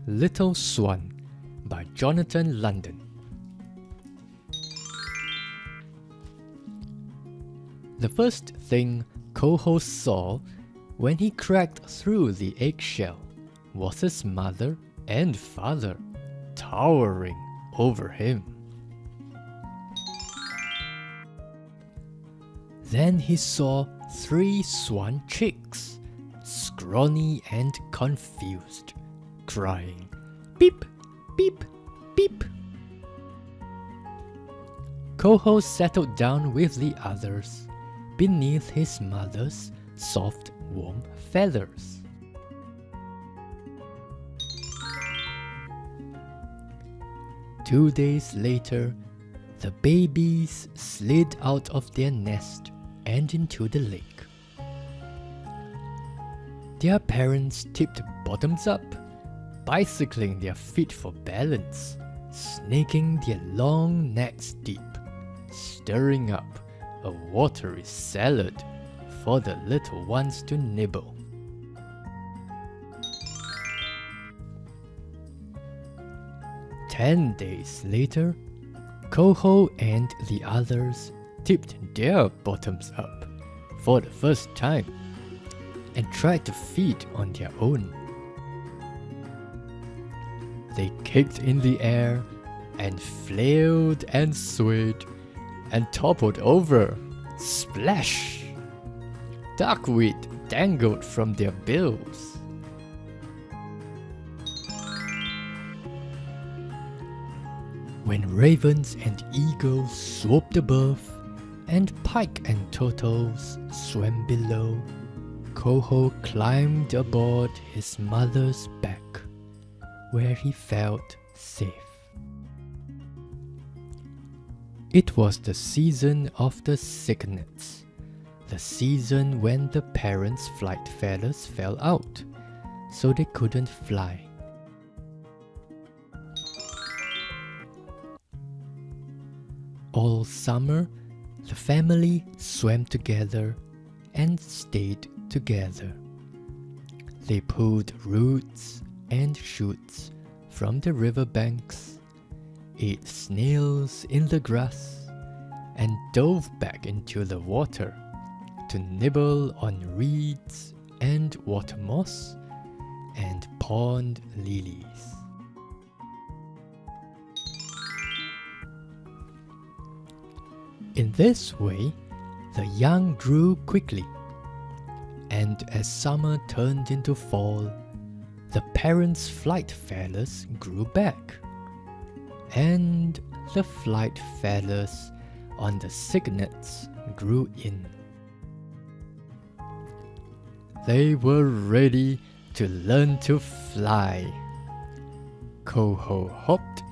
Little Swan by Jonathan London. The first thing Ko-hoh saw when he cracked through the eggshell was his mother and father towering over him. Then he saw 3 swan chicks, scrawny and confused, crying, "Beep, beep, beep." Ko-hoh settled down with the others beneath his mother's soft, warm feathers. Two days later, the babies slid out of their nest and into the lake. Their parents tipped bottoms up, bicycling their feet for balance, snaking their long necks deep, stirring up a watery salad for the little ones to nibble. Ten days later, Ko-hoh and the others tipped their bottoms up for the first time and tried to feed on their own. They kicked in the air and flailed and swayed and toppled over. Splash! Duckweed dangled from their bills. When ravens and eagles swooped above, and pike and turtles swam below, Ko-hoh climbed aboard his mother's back, where he felt safe. It was the season of the cygnets, the season when the parents' flight feathers fell out, so they couldn't fly. All summer, the family swam together and stayed together. They pulled roots and shoots from the riverbanks, ate snails in the grass, and dove back into the water to nibble on reeds and water moss and pond lilies. In this way, the young grew quickly, and as summer turned into fall, the parents' flight feathers grew back, and the flight feathers on the cygnets grew in. They were ready to learn to fly. Ko-hoh hopped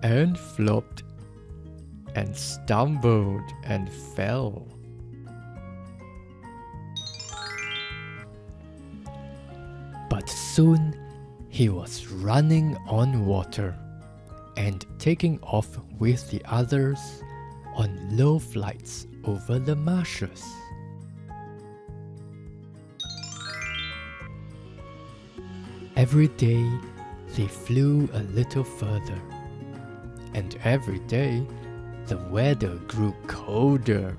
and flopped and stumbled and fell. But soon he was running on water and taking off with the others on low flights over the marshes. Every day they flew a little further, and every day the weather grew colder.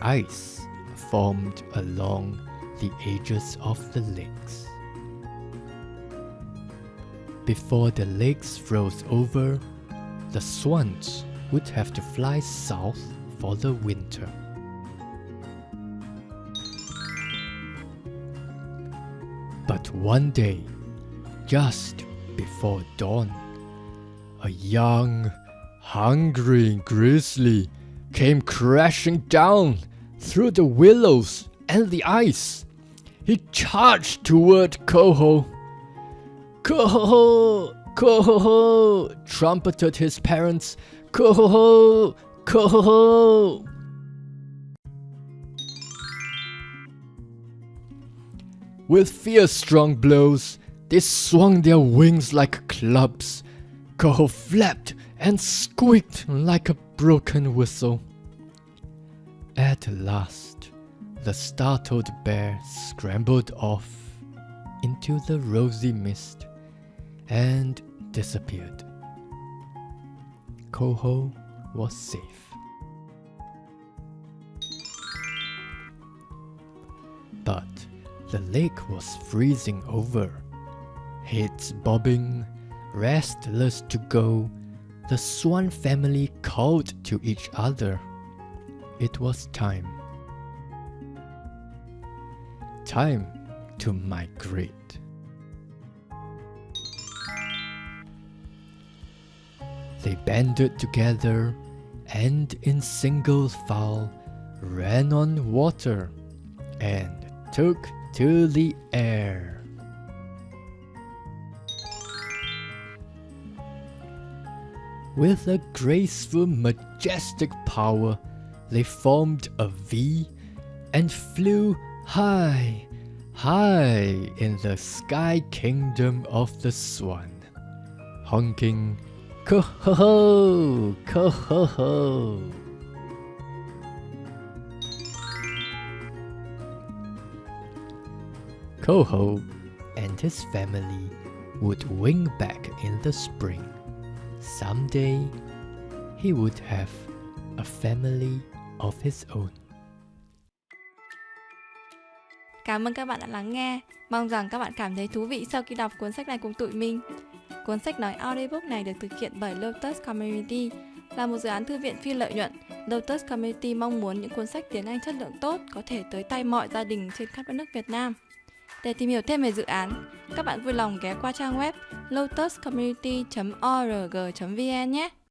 Ice formed along the edges of the lakes. Before the lakes froze over, the swans would have to fly south for the winter. But one day, just before dawn, a young, hungry grizzly came crashing down through the willows and the ice. He charged toward Ko-hoh. "Ko-hoh! Ko-hoh!" trumpeted his parents. "Ko-hoh! Ko-hoh!" With fierce-strong blows, they swung their wings like clubs. Ko-hoh flapped and squeaked like a broken whistle. At last, the startled bear scrambled off into the rosy mist and disappeared. Ko-hoh was safe. But the lake was freezing over. Heads bobbing, restless to go, the Swan family called to each other. It was time. Time to migrate. They banded together and in single file ran on water and took to the air. With a graceful, majestic power, they formed a V and flew high, high in the sky kingdom of the Swan, honking, Ko-hoh, Ko-hoh. Ko-hoh and his family would wing back in the spring. Someday, he would have a family of his own. Cảm ơn các bạn đã lắng nghe. Mong rằng các bạn cảm thấy thú vị sau khi đọc cuốn sách này cùng tụi mình. Cuốn sách nói audiobook này được thực hiện bởi Lotus Community, là một dự án thư viện phi lợi nhuận. Lotus Community mong muốn những cuốn sách tiếng Anh chất lượng tốt có thể tới tay mọi gia đình trên khắp đất nước Việt Nam. Để tìm hiểu thêm về dự án, các bạn vui lòng ghé qua trang web lotuscommunity.org.vn nhé.